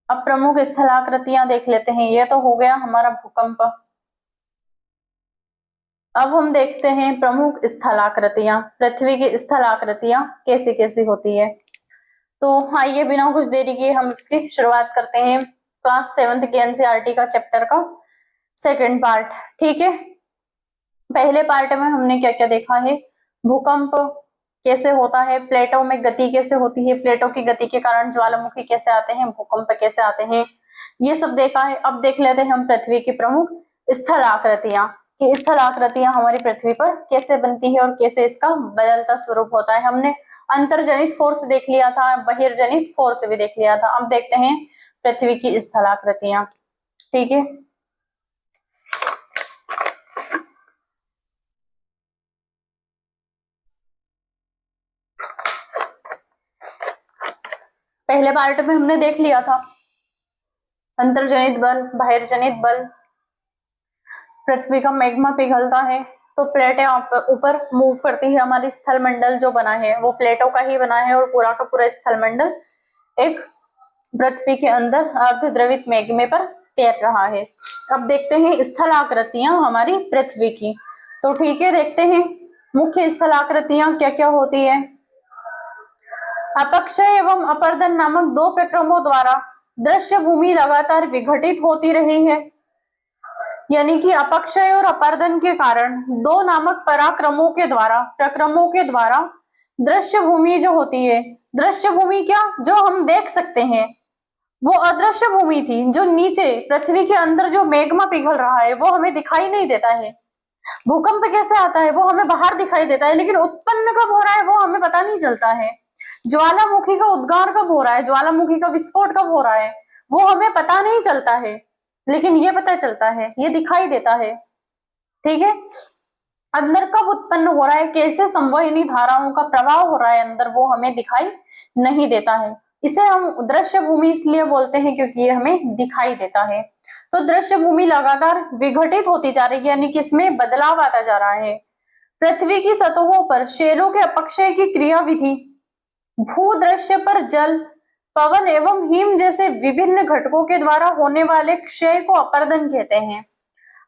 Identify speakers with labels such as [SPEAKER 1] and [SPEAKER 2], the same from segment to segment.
[SPEAKER 1] अब प्रमुख स्थलाकृतियां देख लेते हैं। ये तो हो गया हमारा भूकंप। अब हम देखते हैं प्रमुख स्थलाकृतियां, पृथ्वी की स्थलाकृतियां कैसी कैसी होती है। तो आइए बिना कुछ देरी किए हम इसकी शुरुआत करते हैं। क्लास 7th के एनसीईआरटी का चैप्टर का सेकंड पार्ट। ठीक है, पहले पार्ट में हमने क्या क्या देखा है, भूकंप कैसे होता है, प्लेटों में गति कैसे होती है, प्लेटों की गति के कारण ज्वालामुखी कैसे आते हैं, भूकंप कैसे आते हैं, ये सब देखा है। अब देख लेते हैं हम पृथ्वी की प्रमुख स्थल आकृतियां, कि स्थल आकृतियां हमारी पृथ्वी पर कैसे बनती है और कैसे इसका बदलता स्वरूप होता है। हमने अंतर्जनित फोर्स देख लिया था, बहिर्जनित फोर्स भी देख लिया था। अब देखते हैं पृथ्वी की स्थल आकृतियां। ठीक है, पहले पार्ट में हमने देख लिया था अंतर्जनित बल, बहिर्जनित बल। पृथ्वी का मैग्मा पिघलता है तो प्लेटें ऊपर मूव करती है। हमारी स्थल मंडल जो बना है वो प्लेटों का ही बना है और पूरा का पूरा स्थल मंडल एक पृथ्वी के अंदर अर्धद्रवित मैग्मे पर तैर रहा है। अब देखते हैं स्थल आकृतियां हमारी पृथ्वी की। तो ठीक है, देखते हैं मुख्य स्थल आकृतियां क्या क्या होती है। अपक्षय एवं अपर्दन नामक दो प्रक्रमों द्वारा दृश्य भूमि लगातार विघटित होती रही है। यानी कि अपक्षय और अपर्दन के कारण दो नामक पराक्रमों के द्वारा, प्रक्रमों के द्वारा दृश्य भूमि जो होती है, दृश्य भूमि क्या, जो हम देख सकते हैं, वो अदृश्य भूमि थी। जो नीचे पृथ्वी के अंदर जो मैग्मा पिघल रहा है वो हमें दिखाई नहीं देता है। भूकंप कैसे आता है वो हमें बाहर दिखाई देता है, लेकिन उत्पन्न कब हो रहा है वो हमें पता नहीं चलता है। ज्वालामुखी का उद्गार कब हो रहा है, ज्वालामुखी का विस्फोट कब हो रहा है, वो हमें पता नहीं चलता है, लेकिन ये पता चलता है, ये दिखाई देता है। ठीक है, अंदर कब उत्पन्न हो रहा है, कैसे संवहनी धाराओं का प्रवाह हो रहा है अंदर, वो हमें दिखाई नहीं देता है। इसे हम दृश्य भूमि इसलिए बोलते हैं क्योंकि ये हमें दिखाई देता है। तो दृश्य भूमि लगातार विघटित होती जा रही है, यानी कि इसमें बदलाव आता जा रहा है। पृथ्वी की सतहों पर शेलों के अपक्षय की क्रियाविधि भूदृश्य पर जल, पवन एवं हिम जैसे विभिन्न घटकों के द्वारा होने वाले क्षय को अपर्दन कहते हैं।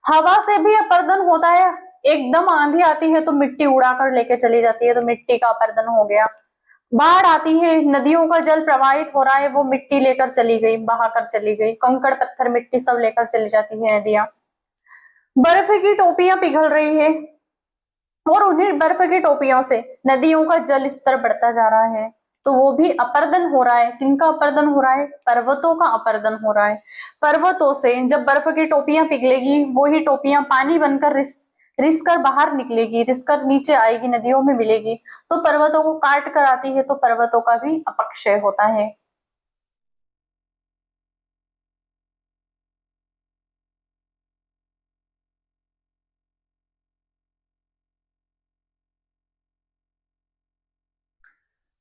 [SPEAKER 1] हवा से भी अपर्दन होता है। एकदम आंधी आती है तो मिट्टी उड़ाकर लेके चली जाती है, तो मिट्टी का अपर्दन हो गया। बाढ़ आती है, नदियों का जल प्रवाहित हो रहा है, वो मिट्टी लेकर चली गई, बहाकर चली गई, कंकड़ पत्थर मिट्टी सब लेकर चली जाती है नदियां। बर्फ की टोपियां पिघल रही है और उन्हीं बर्फ की टोपियों से नदियों का जल स्तर बढ़ता जा रहा है, तो वो भी अपर्दन हो रहा है। किनका अपर्दन हो रहा है, पर्वतों का अपर्दन हो रहा है। पर्वतों से जब बर्फ की टोपियां पिघलेगी, वो ही टोपियां पानी बनकर रिस कर बाहर निकलेगी, रिस कर नीचे आएगी, नदियों में मिलेगी, तो पर्वतों को काट कर आती है, तो पर्वतों का भी अपक्षय होता है।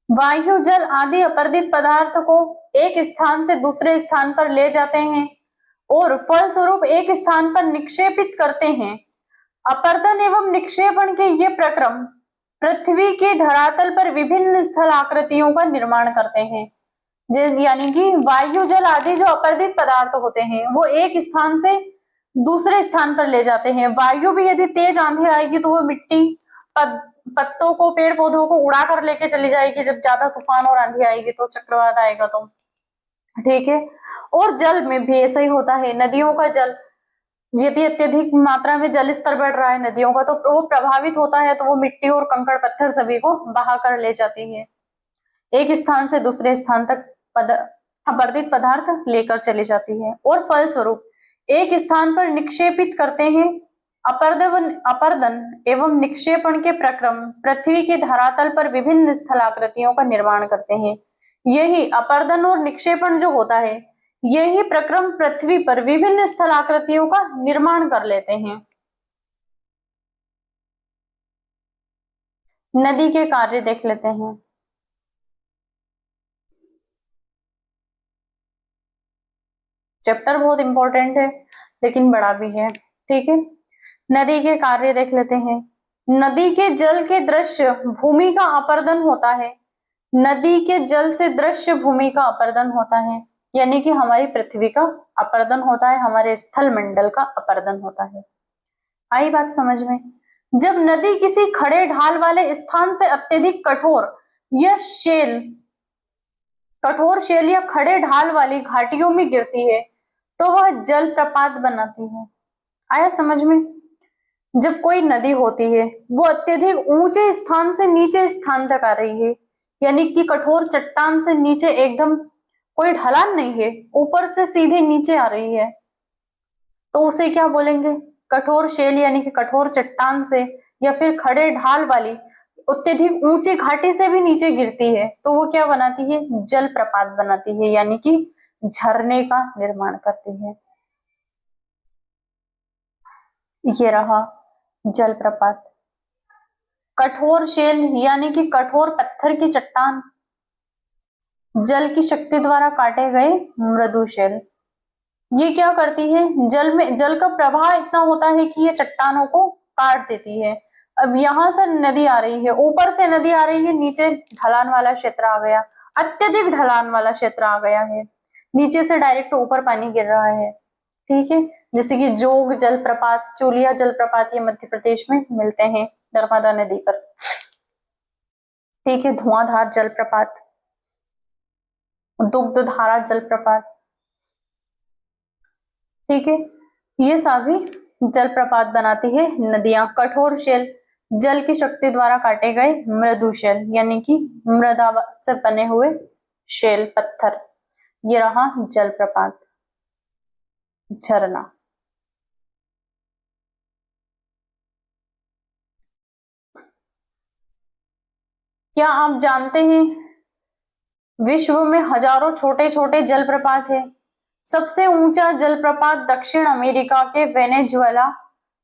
[SPEAKER 1] वायु, जल आदि अपर्दित पदार्थ को एक स्थान से दूसरे स्थान पर ले जाते हैं और फलस्वरूप एक स्थान पर निक्षेपित करते हैं। अपर्दन एवं निक्षेपण के ये प्रक्रम पृथ्वी के धरातल पर विभिन्न स्थल आकृतियों का निर्माण करते हैं। यानी कि वायु, जल आदि जो अपर्दित पदार्थ होते हैं वो एक स्थान से दूसरे स्थान पर ले जाते हैं। वायु भी यदि तेज आंधी आएगी तो वो मिट्टी, पत्तों को, पेड़ पौधों को उड़ा कर लेके चली जाएगी। जब ज्यादा तूफान और आंधी आएगी तो, चक्रवात आएगा तो, ठीक है। और जल में भी ऐसा ही होता है। नदियों का जल, यदि अत्यधिक मात्रा में जल स्तर बढ़ रहा है नदियों का, तो वो प्रभावित होता है, तो वो मिट्टी और कंकड़ पत्थर सभी को बहा कर ले जाती है, एक स्थान से दूसरे स्थान तक अपर्दित पदार्थ लेकर चली जाती है और फलस्वरूप एक स्थान पर निक्षेपित करते हैं। अपर्दन एवं निक्षेपण के प्रक्रम पृथ्वी के धरातल पर विभिन्न स्थलाकृतियों का निर्माण करते हैं। यही अपर्दन और निक्षेपण जो होता है, यही प्रक्रम पृथ्वी पर विभिन्न स्थलाकृतियों का निर्माण कर लेते हैं। नदी के कार्य देख लेते हैं। चैप्टर बहुत इंपॉर्टेंट है लेकिन बड़ा भी है, ठीक है। नदी के कार्य देख लेते हैं। नदी के जल के दृश्य भूमि का अपर्दन होता है। नदी के जल से दृश्य भूमि का अपर्दन होता है। यानी कि हमारी पृथ्वी का अपरदन होता है, हमारे स्थल मंडल का अपरदन होता है। आई बात समझ में? जब नदी किसी खड़े ढाल वाले स्थान से अत्यधिक कठोर शेल या खड़े ढाल वाली घाटियों में गिरती है तो वह जलप्रपात बनाती है। आया समझ में? जब कोई नदी होती है वो अत्यधिक ऊंचे स्थान से नीचे स्थान तक आ रही है, यानी कि कठोर चट्टान से नीचे एकदम कोई ढलान नहीं है, ऊपर से सीधे नीचे आ रही है, तो उसे क्या बोलेंगे? कठोर शेल, यानी कि कठोर चट्टान से या फिर खड़े ढाल वाली अत्यधिक ऊंची घाटी से भी नीचे गिरती है तो वो क्या बनाती है? जलप्रपात बनाती है, यानी कि झरने का निर्माण करती है। ये रहा जलप्रपात। कठोर शेल यानी कि कठोर पत्थर की चट्टान, जल की शक्ति द्वारा काटे गए मृदु शेल। ये क्या करती है? जल का प्रवाह इतना होता है कि ये चट्टानों को काट देती है। अब यहां से नदी आ रही है, ऊपर से नदी आ रही है, नीचे ढलान वाला क्षेत्र आ गया, अत्यधिक ढलान वाला क्षेत्र आ गया है, नीचे से डायरेक्ट ऊपर पानी गिर रहा है। ठीक है, जैसे कि जोग जलप्रपात, चूलिया जलप्रपात, ये मध्य प्रदेश में मिलते हैं नर्मदा नदी पर। ठीक है, धुआंधार जलप्रपात, दुग्धधारा जलप्रपात। ठीक है, ये सभी जलप्रपात बनाती है नदियां। कठोर शेल, जल की शक्ति द्वारा काटे गए मृदु शेल, यानी कि मृदा से बने हुए शेल, पत्थर। ये रहा जलप्रपात, झरना। क्या आप जानते हैं विश्व में हजारों छोटे छोटे जलप्रपात है? सबसे ऊंचा जलप्रपात दक्षिण अमेरिका के वेनेजुएला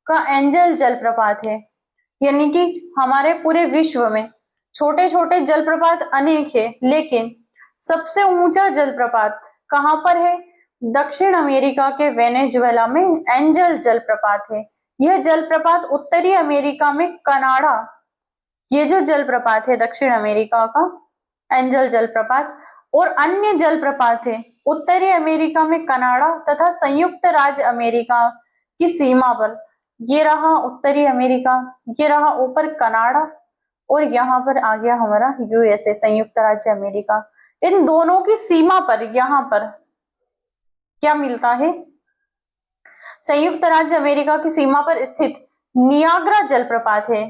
[SPEAKER 1] का एंजल जलप्रपात है। यानी कि हमारे पूरे विश्व में छोटे छोटे जलप्रपात अनेक है, लेकिन सबसे ऊंचा जलप्रपात कहां पर है? दक्षिण अमेरिका के वेनेजुएला में एंजल जलप्रपात है। यह जलप्रपात उत्तरी अमेरिका में कनाडा, ये जो जलप्रपात है दक्षिण अमेरिका का एंजल जलप्रपात, और अन्य जलप्रपात है उत्तरी अमेरिका में कनाडा तथा संयुक्त राज्य अमेरिका की सीमा पर। ये रहा उत्तरी अमेरिका, ये रहा ऊपर कनाडा, और यहाँ पर आ गया हमारा यूएसए, संयुक्त राज्य अमेरिका। इन दोनों की सीमा पर यहाँ पर क्या मिलता है? संयुक्त राज्य अमेरिका की सीमा पर स्थित नियाग्रा जलप्रपात है,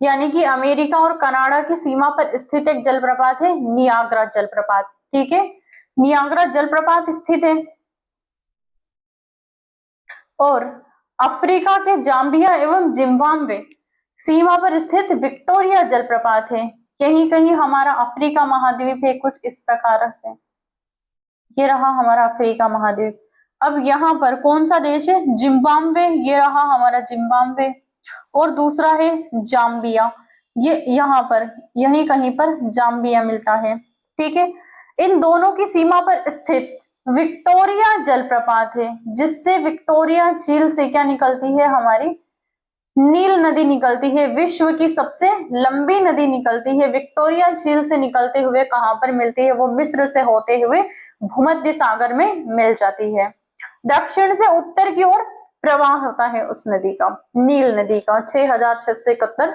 [SPEAKER 1] यानी कि अमेरिका और कनाडा की सीमा पर स्थित एक जलप्रपात है नियाग्रा जलप्रपात। ठीक है, नियाग्रा जलप्रपात स्थित है। और अफ्रीका के जाम्बिया एवं जिम्बाब्वे सीमा पर स्थित विक्टोरिया जलप्रपात है। कहीं कहीं हमारा अफ्रीका महाद्वीप है, कुछ इस प्रकार से। ये रहा हमारा अफ्रीका महाद्वीप। अब यहाँ पर कौन सा देश है? जिम्बाब्वे, ये रहा हमारा जिम्बाब्वे, और दूसरा है जाम्बिया, ये यहाँ पर, यहीं कहीं पर जाम्बिया मिलता है। ठीक है, इन दोनों की सीमा पर स्थित विक्टोरिया जलप्रपात है, जिससे विक्टोरिया झील से क्या निकलती है? हमारी नील नदी निकलती है। विश्व की सबसे लंबी नदी निकलती है विक्टोरिया झील से निकलते हुए। कहां पर मिलती है? वो मिस्र से होते हुए भूमध्य सागर में मिल जाती है। दक्षिण से उत्तर की ओर प्रवाह होता है उस नदी का, नील नदी का, 6671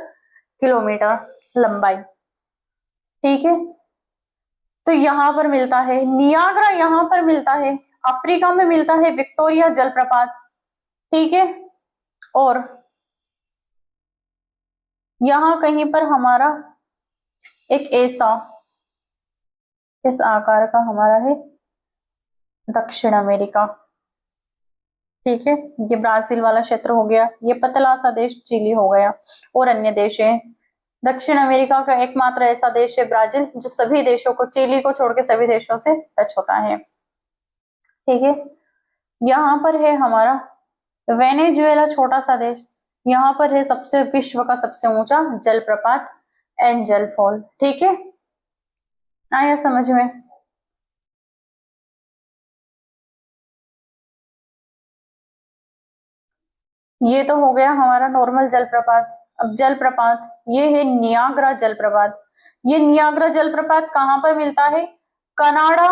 [SPEAKER 1] किलोमीटर लंबाई। ठीक है, तो यहां पर मिलता है नियाग्रा, यहां पर मिलता है, अफ्रीका में मिलता है विक्टोरिया जलप्रपात। ठीक है, और यहां कहीं पर हमारा एक ऐसा इस आकार का हमारा है दक्षिण अमेरिका। ठीक है, ये ब्राजील वाला क्षेत्र हो गया, ये पतला सा देश चिली हो गया, और अन्य देश है। दक्षिण अमेरिका का एकमात्र ऐसा देश है ब्राजील, जो सभी देशों को, चिली को छोड़ के सभी देशों से टच होता है। ठीक है, यहाँ पर है हमारा वेनेजुएला, छोटा सा देश। यहाँ पर है सबसे विश्व का सबसे ऊंचा जलप्रपात एंजल फॉल। ठीक है, आया समझ में? ये तो हो गया हमारा नॉर्मल जलप्रपात। अब जलप्रपात, ये है नियाग्रा जलप्रपात। ये नियाग्रा जलप्रपात कहां पर मिलता है? कनाडा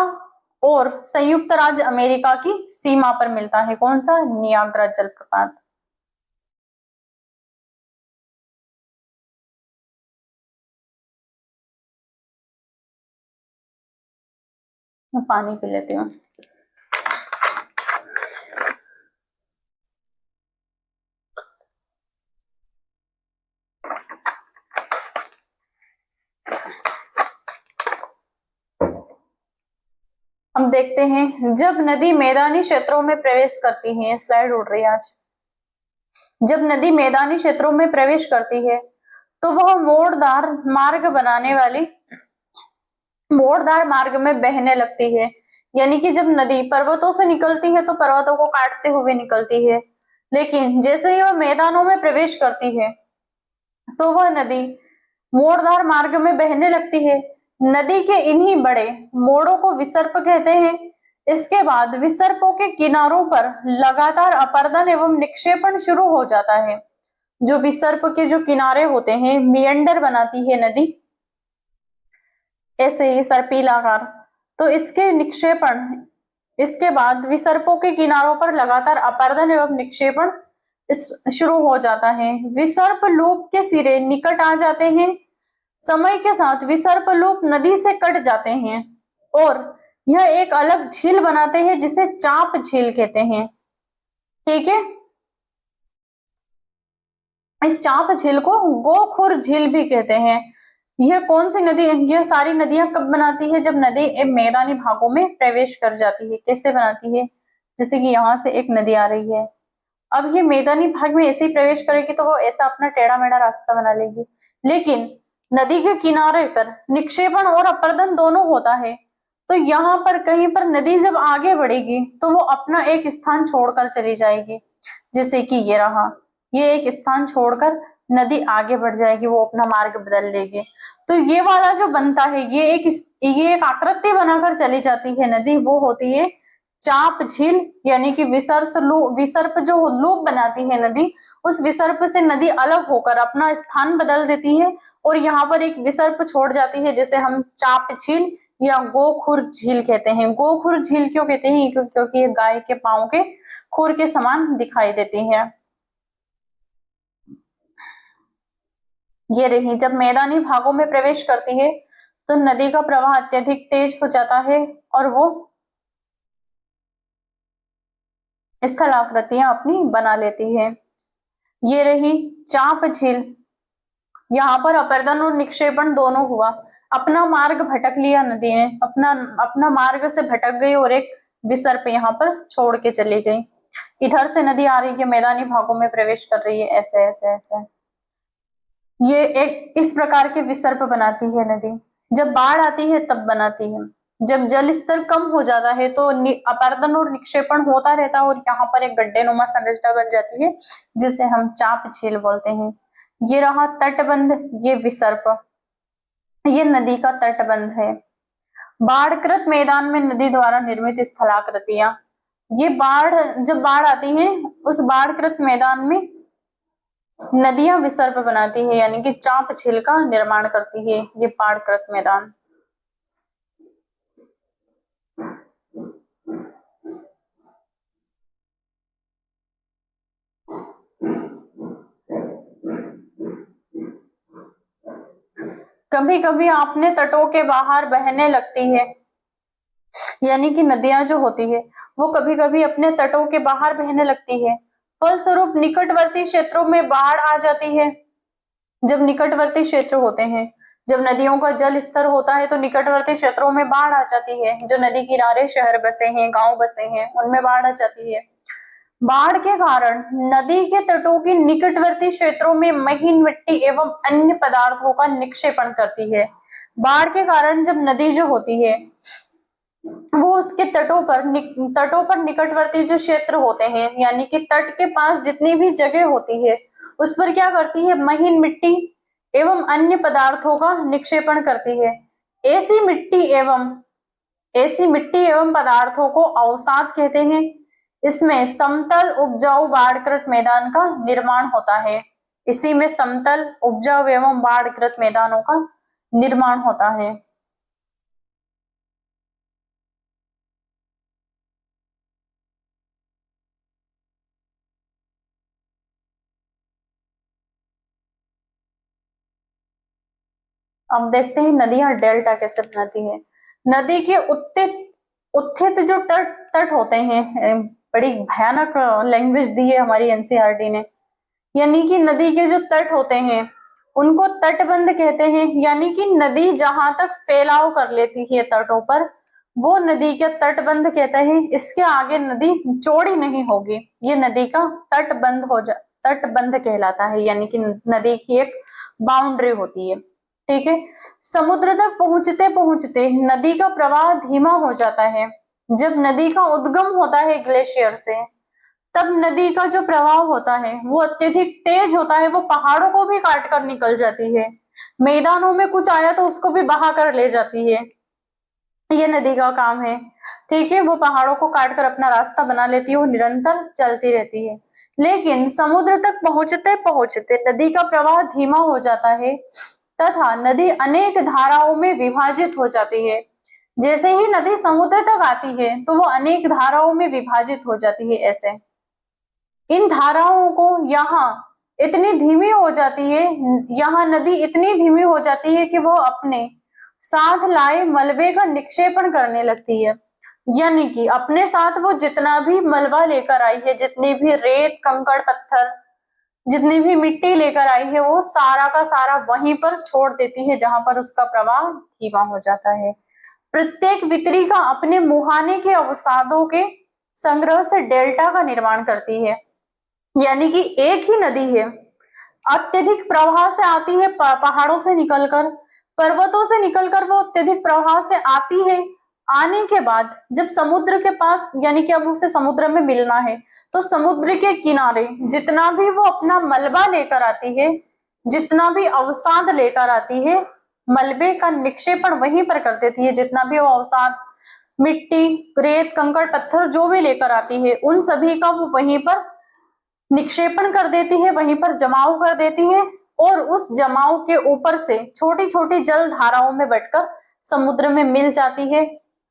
[SPEAKER 1] और संयुक्त राज्य अमेरिका की सीमा पर मिलता है। कौन सा? नियाग्रा जलप्रपात। मैं पानी पी लेती हूँ। हम देखते हैं, जब नदी मैदानी क्षेत्रों में प्रवेश करती है, स्लाइड उड़ रही है आज। जब नदी मैदानी क्षेत्रों में प्रवेश करती है तो वह मोड़दार मार्ग में बहने लगती है। यानी कि जब नदी पर्वतों से निकलती है तो पर्वतों को काटते हुए निकलती है, लेकिन जैसे ही वह मैदानों में प्रवेश करती है तो वह नदी मोड़दार मार्ग में बहने लगती है। नदी के इन्हीं बड़े मोड़ों को विसर्प कहते हैं। इसके बाद विसर्पों के किनारों पर लगातार अपरदन एवं निक्षेपण शुरू हो जाता है। जो विसर्प के जो किनारे होते हैं, मियंडर बनाती है नदी, ऐसे ही सर्पिलाकार, तो इसके निक्षेपण, इसके बाद विसर्पों के किनारों पर लगातार अपरदन एवं निक्षेपण शुरू हो जाता है। विसर्प लूप के सिरे निकट आ जाते हैं। समय के साथ विसर्प लूप नदी से कट जाते हैं और यह एक अलग झील बनाते हैं जिसे चाप झील कहते हैं। ठीक है, इस चाप झील को गोखुर झील भी कहते हैं। यह कौन सी नदी? यह सारी नदियां कब बनाती है? जब नदी मैदानी भागों में प्रवेश कर जाती है। कैसे बनाती है? जैसे कि यहाँ से एक नदी आ रही है, अब ये मैदानी भाग में ऐसे ही प्रवेश करेगी तो वो ऐसा अपना टेढ़ा मेढ़ा रास्ता बना लेगी, लेकिन नदी के किनारे पर निक्षेपण और अपरदन दोनों होता है। तो यहाँ पर कहीं पर नदी जब आगे बढ़ेगी तो वो अपना एक स्थान छोड़कर चली जाएगी। जैसे कि ये रहा, ये एक स्थान छोड़कर नदी आगे बढ़ जाएगी, वो अपना मार्ग बदल लेगी। तो ये वाला जो बनता है, ये एक आकृति बनाकर चली जाती है नदी, वो होती है चाप झील। यानी कि विसर्प जो लूप बनाती है नदी, उस विसर्प से नदी अलग होकर अपना स्थान बदल देती है और यहाँ पर एक विसर्प छोड़ जाती है, जिसे हम चाप झील या गोखुर झील कहते हैं। गोखुर झील क्यों कहते हैं? क्योंकि ये गाय के पांव के खुर के समान दिखाई देती है। ये रही, जब मैदानी भागों में प्रवेश करती है तो नदी का प्रवाह अत्यधिक तेज हो जाता है और वो स्थलाकृतियां अपनी बना लेती है। ये रही चाप झील, यहाँ पर अपरदन और निक्षेपण दोनों हुआ। अपना मार्ग भटक लिया नदी ने, अपना मार्ग से भटक गई और एक विसर्प यहाँ पर छोड़ के चली गई। इधर से नदी आ रही है, मैदानी भागों में प्रवेश कर रही है, ऐसे ऐसे ऐसे। ये एक इस प्रकार के विसर्प बनाती है नदी। जब बाढ़ आती है तब बनाती है। जब जल स्तर कम हो जाता है तो अपरदन और निक्षेपण होता रहता है और यहाँ पर एक गड्ढे नुमा संरचना बन जाती है, जिसे हम चाप झील बोलते हैं। ये रहा तटबंध, ये विसर्प, ये नदी का तटबंध है। बाढ़कृत मैदान में नदी द्वारा निर्मित स्थलाकृतियां, ये जब बाढ़ आती है उस बाढ़कृत मैदान में नदियां विसर्प बनाती है, यानी कि चाप झील का निर्माण करती है ये बाढ़कृत मैदान। कभी कभी अपने तटों के बाहर बहने लगती है, यानी कि नदियां जो होती है वो कभी कभी अपने तटों के बाहर बहने लगती है। फलस्वरूप निकटवर्ती क्षेत्रों में बाढ़ आ जाती है। जब निकटवर्ती क्षेत्र होते हैं, जब नदियों का जल स्तर होता है तो निकटवर्ती क्षेत्रों में बाढ़ आ जाती है। जो नदी किनारे शहर बसे हैं, गांव बसे हैं, उनमें बाढ़ आ जाती है। बाढ़ के कारण नदी के तटों की निकटवर्ती क्षेत्रों में महीन मिट्टी एवं अन्य पदार्थों का निक्षेपण करती है। बाढ़ के कारण जब नदी जो होती है वो उसके तटों पर निकटवर्ती जो क्षेत्र होते हैं, यानी कि तट के पास जितनी भी जगह होती है उस पर क्या करती है? महीन मिट्टी एवं अन्य पदार्थों का निक्षेपण करती है। ऐसी मिट्टी एवं पदार्थों को अवसाद कहते हैं। इसमें समतल उपजाऊ बाढ़कृत मैदान का निर्माण होता है। इसी में समतल उपजाऊ एवं बाढ़कृत मैदानों का निर्माण होता है। अब देखते हैं नदियां डेल्टा कैसे बनाती है। नदी के उत्थित जो तट तट होते हैं, बड़ी भयानक लैंग्वेज दी है हमारी एनसीईआरटी ने। यानी कि नदी के जो तट होते हैं उनको तटबंध कहते हैं। यानी कि नदी जहां तक फैलाव कर लेती है तटों पर, वो नदी के तटबंध कहते हैं। इसके आगे नदी चौड़ी नहीं होगी, ये नदी का तटबंध कहलाता है। यानी कि नदी की एक बाउंड्री होती है। ठीक है। समुद्र तक पहुंचते पहुंचते नदी का प्रवाह धीमा हो जाता है। जब नदी का उद्गम होता है ग्लेशियर से, तब नदी का जो प्रवाह होता है वो अत्यधिक तेज होता है। वो पहाड़ों को भी काट कर निकल जाती है। मैदानों में कुछ आया तो उसको भी बहा कर ले जाती है। ये नदी का काम है। ठीक है। वो पहाड़ों को काट कर अपना रास्ता बना लेती है, वो निरंतर चलती रहती है। लेकिन समुद्र तक पहुंचते पहुंचते नदी का प्रवाह धीमा हो जाता है तथा नदी अनेक धाराओं में विभाजित हो जाती है। जैसे ही नदी समुद्र तक आती है तो वो अनेक धाराओं में विभाजित हो जाती है। ऐसे इन धाराओं को यहाँ इतनी धीमी हो जाती है, यहाँ नदी इतनी धीमी हो जाती है कि वो अपने साथ लाए मलबे का निक्षेपण करने लगती है। यानी कि अपने साथ वो जितना भी मलबा लेकर आई है, जितनी भी रेत कंकड़ पत्थर, जितनी भी मिट्टी लेकर आई है, वो सारा का सारा वहीं पर छोड़ देती है जहां पर उसका प्रवाह धीमा हो जाता है। प्रत्येक वितरिका अपने मुहाने के अवसादों के संग्रह से डेल्टा का निर्माण करती है। यानी कि एक ही नदी है, अत्यधिक प्रवाह से आती है, पहाड़ों से निकलकर, पर्वतों से निकलकर वो अत्यधिक प्रवाह से आती है। आने के बाद जब समुद्र के पास, यानी कि अब उसे समुद्र में मिलना है, तो समुद्र के किनारे जितना भी वो अपना मलबा लेकर आती है, जितना भी अवसाद लेकर आती है, मलबे का निक्षेपण वहीं पर कर देती है। जितना भी वो अवसाद, मिट्टी, रेत, कंकड़, पत्थर जो भी लेकर आती है, उन सभी का वो वहीं पर निक्षेपण कर देती है, वहीं पर जमाव कर देती है। और उस जमाव के ऊपर से छोटी छोटी जल धाराओं में बटकर समुद्र में मिल जाती है।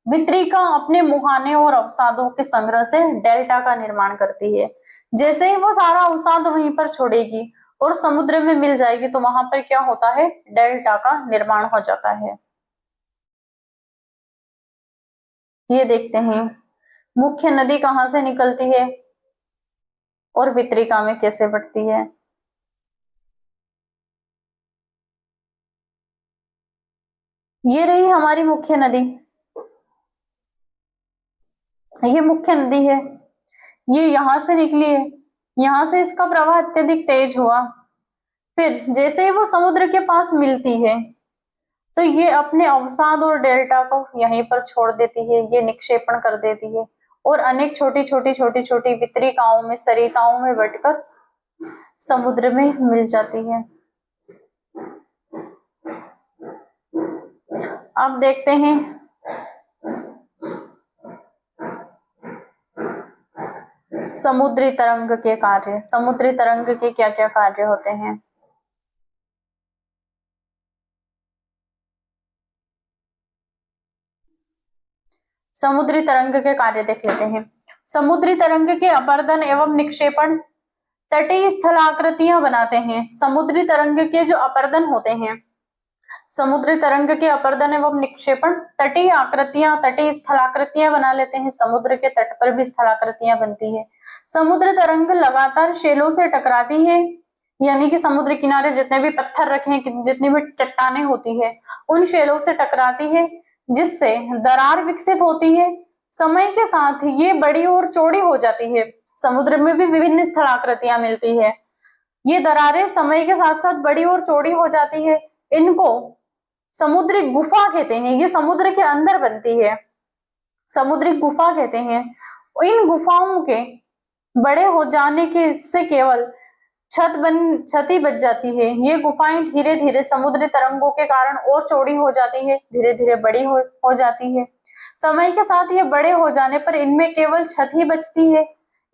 [SPEAKER 1] वितरिका अपने मुहाने और अवसादों के संग्रह से डेल्टा का निर्माण करती है। जैसे ही वो सारा अवसाद वहीं पर छोड़ेगी और समुद्र में मिल जाएगी तो वहां पर क्या होता है, डेल्टा का निर्माण हो जाता है। ये देखते हैं मुख्य नदी कहाँ से निकलती है और वितरिका में कैसे बढ़ती है। ये रही हमारी मुख्य नदी। ये मुख्य नदी है, ये यहां से निकली है। यहां से इसका प्रवाह अत्यधिक तेज हुआ, फिर जैसे ही वो समुद्र के पास मिलती है तो ये अपने अवसाद और डेल्टा को यहीं पर छोड़ देती है, ये निक्षेपण कर देती है और अनेक छोटी छोटी छोटी छोटी वितरिकाओं में, सरिताओं में बटकर समुद्र में मिल जाती है। अब देखते हैं समुद्री तरंग के कार्य। समुद्री तरंग के क्या क्या कार्य होते हैं। समुद्री तरंग के कार्य देख लेते हैं। समुद्री तरंग के अपर्दन एवं निक्षेपण तटीय स्थलाकृतियां बनाते हैं। समुद्री तरंग के जो अपर्दन होते हैं, समुद्री तरंग के अपर्दन एवं निक्षेपण तटीय आकृतियां, तटीय स्थलाकृतियां बना लेते हैं। समुद्र के तट पर भी स्थलाकृतियां बनती है। समुद्र तरंग लगातार शेलों से टकराती है। यानी कि समुद्र किनारे जितने भी पत्थर रखे हैं, जितनी भी चट्टानें होती है, उन शेलों से टकराती है, जिससे दरार विकसित होती है। समय के साथ ये बड़ी और चौड़ी हो जाती है। समुद्र में भी विभिन्न स्थलाकृतियां मिलती है। ये दरारें समय के साथ साथ बड़ी और चौड़ी हो जाती है। इनको समुद्री गुफा कहते हैं। ये समुद्र के अंदर बनती है, समुद्री गुफा कहते हैं। इन गुफाओं के बड़े हो जाने के से केवल छत ही बच जाती है। ये गुफाएं धीरे धीरे समुद्री तरंगों के कारण और चौड़ी हो जाती है, धीरे धीरे बड़ी हो जाती है। समय के साथ ये बड़े हो जाने पर इनमें केवल छत ही बचती है।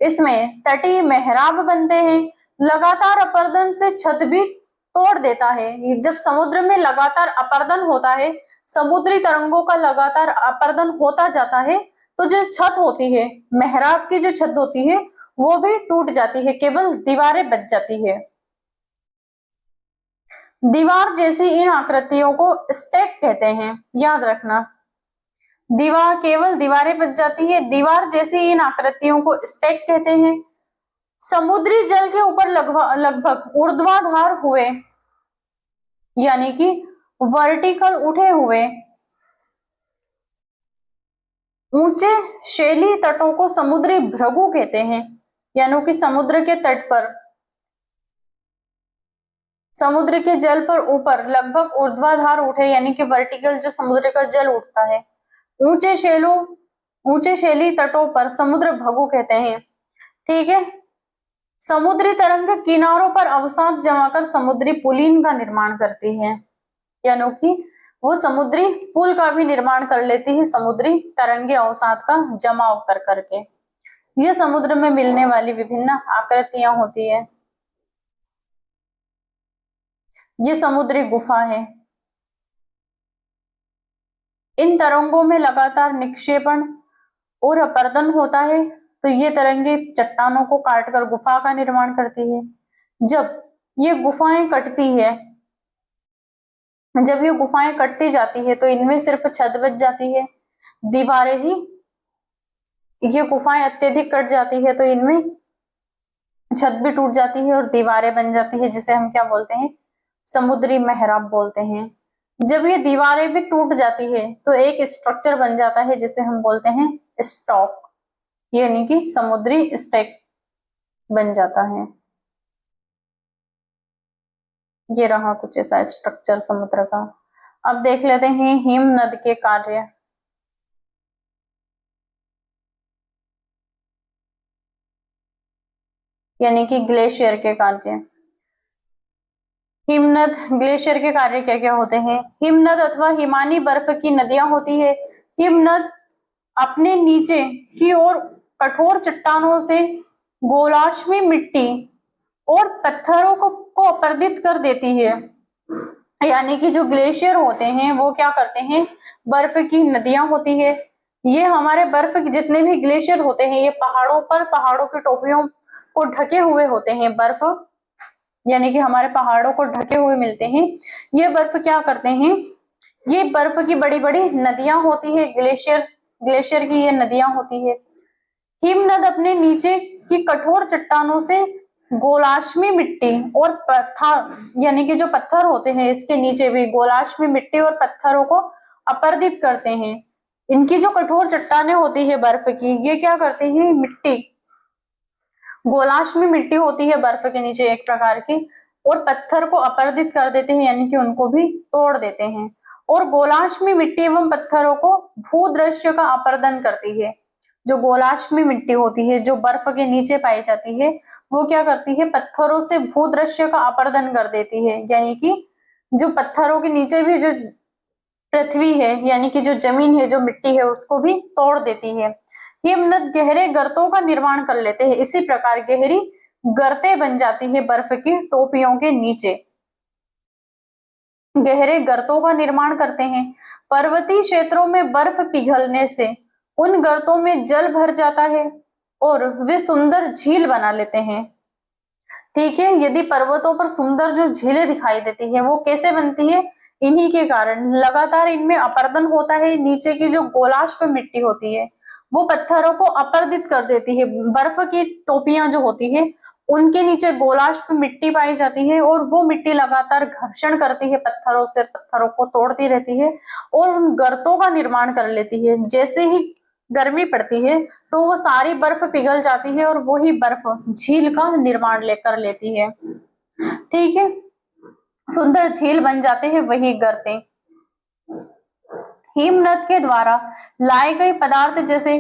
[SPEAKER 1] इसमें तटीय मेहराब बनते हैं। लगातार अपर्दन से छत भी तोड़ देता है। जब समुद्र में लगातार अपर्दन होता है, समुद्री तरंगों का लगातार अपर्दन होता जाता है, तो जो छत होती है, मेहराब की जो छत होती है, वो भी टूट जाती है, केवल दीवारें बच जाती है। दीवार जैसी इन आकृतियों को स्टैक कहते हैं, याद रखना। दीवार केवल दीवारें बच जाती है, दीवार जैसी इन आकृतियों को स्टैक कहते हैं। समुद्री जल के ऊपर लगभग ऊर्ध्वाधर हुए यानी कि वर्टिकल उठे हुए ऊंचे शैली तटों को समुद्री भृगु कहते हैं, यानी कि समुद्र के तट पर, समुद्र के जल पर ऊपर लगभग ऊर्ध्वाधर उठे यानी कि वर्टिकल जो समुद्र का जल उठता है, ऊंचे शैली तटों पर समुद्र भृगु कहते हैं। ठीक है। समुद्री तरंग किनारों पर अवसाद जमाकर समुद्री पुलिन का निर्माण करती है, यानी कि वो समुद्री पुल का भी निर्माण कर लेती है समुद्री तरंगे अवसाद का जमाव कर करके। ये समुद्र में मिलने वाली विभिन्न आकृतियां होती है। ये समुद्री गुफा है। इन तरंगों में लगातार निक्षेपण और अपर्दन होता है, तो ये तरंगे चट्टानों को काटकर गुफा का निर्माण करती है। जब ये गुफाएं कटती है, जब ये गुफाएं कटती जाती है तो इनमें सिर्फ छत बच जाती है, दीवारें ही, ये गुफाएं अत्यधिक कट जाती है तो इनमें छत भी टूट जाती है और दीवारें बन जाती है, जिसे हम क्या बोलते हैं, समुद्री मेहराब बोलते हैं। जब ये दीवारें भी टूट जाती है तो एक स्ट्रक्चर बन जाता है जिसे हम बोलते हैं स्टॉक, यानी कि समुद्री स्टैक बन जाता है। ये रहा कुछ ऐसा स्ट्रक्चर समुद्र का। अब देख लेते हैं हिमनद के कार्य। यानी कि ग्लेशियर के कार्य। हिमनद ग्लेशियर के कार्य क्या क्या होते हैं? हिमनद अथवा हिमानी बर्फ की नदियां होती है। हिमनद अपने नीचे की ओर कठोर चट्टानों से गोलाश्मी मिट्टी और पत्थरों को अपर्दित कर देती है। यानी कि जो ग्लेशियर होते हैं वो क्या करते हैं, बर्फ की नदियां होती है। ये हमारे बर्फ के जितने भी ग्लेशियर होते हैं ये पहाड़ों पर, पहाड़ों की टोपियों को ढके हुए होते हैं बर्फ, यानी कि हमारे पहाड़ों को ढके हुए मिलते हैं। ये बर्फ क्या करते हैं, ये बर्फ की बड़ी बड़ी नदियां होती है, ग्लेशियर, ग्लेशियर की ये नदियां होती है। हिमनद अपने नीचे की कठोर चट्टानों से गोलाश्मी मिट्टी और पत्थर, यानी कि जो पत्थर होते हैं इसके नीचे भी गोलाश्मी मिट्टी और पत्थरों को अपर्दित करते हैं। इनकी जो कठोर चट्टानें होती है बर्फ की, ये क्या करती है, मिट्टी, गोलाश्मी मिट्टी होती है बर्फ के नीचे एक प्रकार की, और पत्थर को अपर्दित कर देते हैं, यानी कि उनको भी तोड़ देते हैं। और गोलाश्मी मिट्टी एवं पत्थरों को भूदृश्य का अपर्दन करती है। जो गोलाश्मी मिट्टी होती है जो बर्फ के नीचे पाई जाती है वो क्या करती है, पत्थरों से भूदृश्य का अपर्दन कर देती है, यानी कि जो पत्थरों के नीचे भी जो पृथ्वी है, यानी कि जो जमीन है, जो मिट्टी है, उसको भी तोड़ देती है। हिमनद गहरे गर्तों का निर्माण कर लेते हैं, इसी प्रकार गहरी गर्तें बन जाती है बर्फ की टोपियों के नीचे, गहरे गर्तों का निर्माण करते हैं। पर्वतीय क्षेत्रों में बर्फ पिघलने से उन गर्तों में जल भर जाता है और वे सुंदर झील बना लेते हैं। ठीक है। यदि पर्वतों पर सुंदर जो झीलें दिखाई देती है वो कैसे बनती है, इन्हीं के कारण लगातार इनमें अपर्दन होता है। नीचे की जो गोलाश्म मिट्टी होती है वो पत्थरों को अपर्दित कर देती है। बर्फ की टोपियां जो होती है उनके नीचे गोलाश्म मिट्टी पाई जाती है और वो मिट्टी लगातार घर्षण करती है पत्थरों से, पत्थरों को तोड़ती रहती है और उन गर्तों का निर्माण कर लेती है। जैसे ही गर्मी पड़ती है तो वो सारी बर्फ पिघल जाती है और वही बर्फ झील का निर्माण लेकर लेती है। ठीक है। सुंदर झील बन जाते हैं वही गर्तें। हिमनद के द्वारा लाए गए पदार्थ जैसे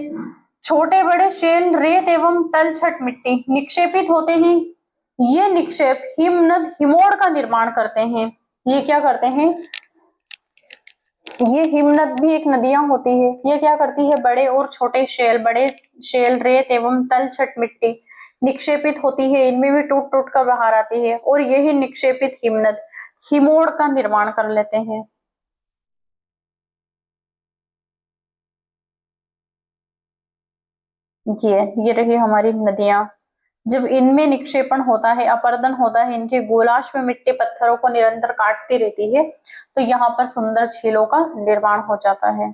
[SPEAKER 1] छोटे बड़े शेल, रेत एवं तलछट मिट्टी निक्षेपित होते हैं। ये निक्षेप हिमनद हिमोड़ का निर्माण करते हैं। ये क्या करते हैं, ये हिमनद भी एक नदियां होती है, ये क्या करती है, बड़े और छोटे शेल, बड़े शेल, रेत एवं तलछट मिट्टी निक्षेपित होती है, इनमें भी टूट टूट कर बाहर आती है और यही निक्षेपित हिमनद हिमोड़ का निर्माण कर लेते हैं। ये रही हमारी नदियां जब इनमें निक्षेपण होता है, अपरदन होता है, इनके गोलार्ध में मिट्टी पत्थरों को निरंतर काटती रहती है, तो यहाँ पर सुंदर झीलों का निर्माण हो जाता है।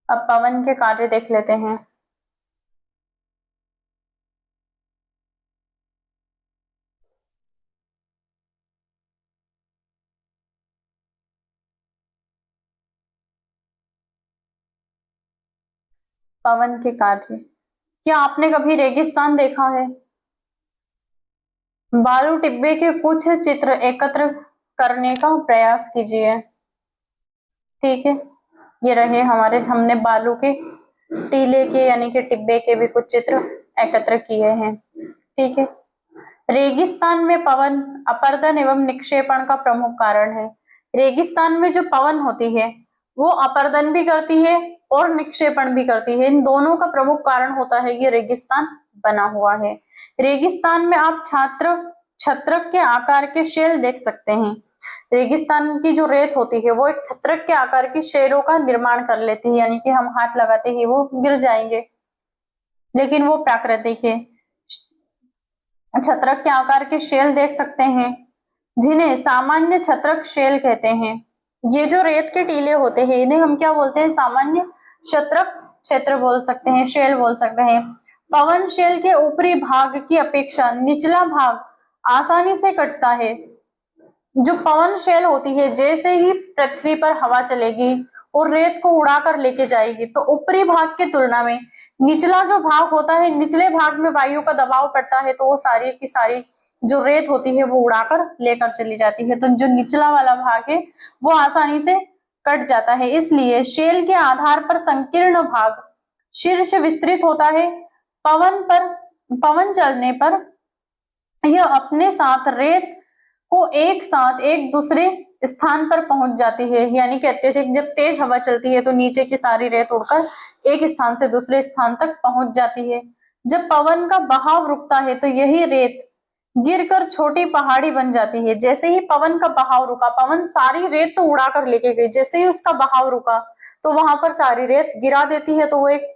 [SPEAKER 1] अब पवन के कार्य देख लेते हैं। पवन के कार्य, क्या आपने कभी रेगिस्तान देखा है? बालू टिब्बे के कुछ चित्र एकत्र करने का प्रयास कीजिए। ठीक है, ये रहे हमारे, हमने बालू के टीले के यानी कि टिब्बे के भी कुछ चित्र एकत्र किए हैं। ठीक है, रेगिस्तान में पवन अपरदन एवं निक्षेपण का प्रमुख कारण है। रेगिस्तान में जो पवन होती है वो अपरदन भी करती है और निक्षेपण भी करती है। इन दोनों का प्रमुख कारण होता है ये रेगिस्तान बना हुआ है। रेगिस्तान में आप छत्रक के आकार के शेल देख सकते हैं। रेगिस्तान की जो रेत होती है वो एक छत्रक के आकार की शेलों का निर्माण कर लेती है, यानी कि हम हाथ लगाते ही वो गिर जाएंगे, लेकिन वो प्राकृतिक है। छत्रक के आकार के शेल देख सकते हैं जिन्हें सामान्य छत्रक शेल कहते हैं। ये जो रेत के टीले होते हैं इन्हें हम क्या बोलते हैं? सामान्य छत्रक क्षेत्र बोल सकते हैं, शेल बोल सकते हैं। पवन शेल के ऊपरी भाग की अपेक्षा निचला भाग आसानी से कटता है। जो पवन शेल होती है जैसे ही पृथ्वी पर हवा चलेगी और रेत को उड़ाकर लेके जाएगी तो ऊपरी भाग की तुलना में निचला जो भाग होता है, निचले भाग में वायु का दबाव पड़ता है तो वो सारी की सारी जो रेत होती है वो उड़ाकर लेकर चली जाती है। तो जो निचला वाला भाग है वो आसानी से कट जाता है। इसलिए शेल के आधार पर संकीर्ण भाग शीर्ष विस्तृत होता है। पवन चलने पर यह अपने साथ रेत को एक साथ एक दूसरे स्थान पर पहुंच जाती है, यानी कि अत्यधिक जब तेज हवा चलती है तो नीचे की सारी रेत उड़कर एक स्थान से दूसरे स्थान तक पहुंच जाती है। जब पवन का बहाव रुकता है तो यही रेत गिरकर छोटी पहाड़ी बन जाती है। जैसे ही पवन का बहाव रुका, पवन सारी रेत तो उड़ा कर लेके गई, जैसे ही उसका बहाव रुका तो वहां पर सारी रेत गिरा देती है, तो वो एक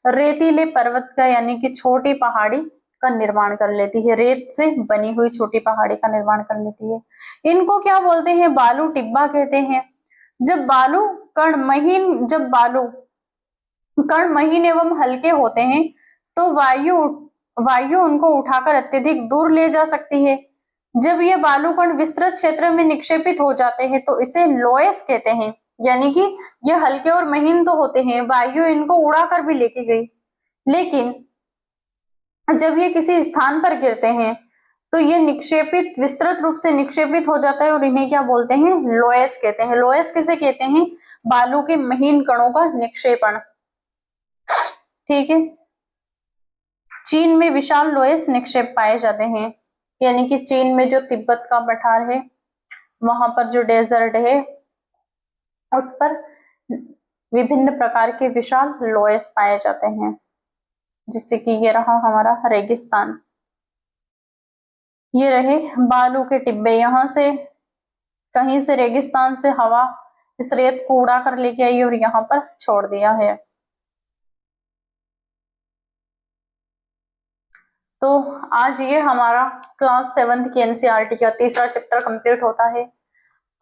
[SPEAKER 1] रेतीले पर्वत का यानी कि छोटी पहाड़ी का निर्माण कर लेती है। रेत से बनी हुई छोटी पहाड़ी का निर्माण कर लेती है। इनको क्या बोलते हैं? बालू टिब्बा कहते हैं। जब बालू कण महीन एवं हल्के होते हैं तो वायु उनको उठाकर अत्यधिक दूर ले जा सकती है। जब ये बालू कण विस्तृत क्षेत्र में निक्षेपित हो जाते हैं तो इसे लोएस कहते हैं, यानी कि ये हल्के और महीन तो होते हैं, वायु इनको उड़ाकर भी लेके गई, लेकिन जब ये किसी स्थान पर गिरते हैं तो ये विस्तृत रूप से निक्षेपित हो जाता है और इन्हें क्या बोलते हैं? लोएस कहते हैं। लोएस किसे कहते हैं? बालू के महीन कणों का निक्षेपण। ठीक है, चीन में विशाल लोएस निक्षेप पाए जाते हैं, यानी कि चीन में जो तिब्बत का पठार है वहां पर जो डेजर्ट है उस पर विभिन्न प्रकार के विशाल लोएस पाए जाते हैं, जिससे कि ये रहा हमारा रेगिस्तान। ये रहे बालू के टिब्बे। यहां से कहीं से रेगिस्तान से हवा इस रेत को उड़ा कर लेके आई और यहाँ पर छोड़ दिया है। तो आज ये हमारा क्लास 7th की एनसीईआरटी का तीसरा चैप्टर कंप्लीट होता है।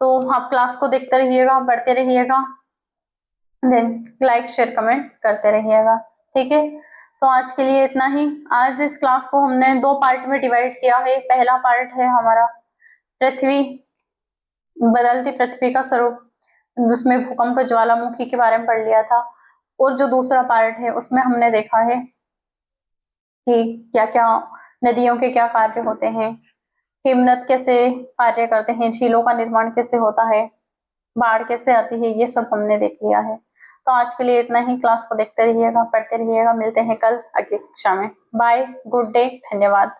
[SPEAKER 1] तो आप क्लास को देखते रहिएगा, पढ़ते रहिएगा, देन लाइक शेयर कमेंट करते रहिएगा। ठीक है, तो आज के लिए इतना ही। आज इस क्लास को हमने 2 पार्ट में डिवाइड किया है। पहला पार्ट है हमारा पृथ्वी, बदलती पृथ्वी का स्वरूप, जिसमें भूकंप ज्वालामुखी के बारे में पढ़ लिया था, और जो दूसरा पार्ट है उसमें हमने देखा है कि क्या क्या नदियों के क्या कार्य होते हैं, हिमनद कैसे कार्य करते हैं, झीलों का निर्माण कैसे होता है, बाढ़ कैसे आती है, ये सब हमने देख लिया है। तो आज के लिए इतना ही। क्लास को देखते रहिएगा, पढ़ते रहिएगा। मिलते हैं कल अगली कक्षा में। बाय, गुड डे, धन्यवाद।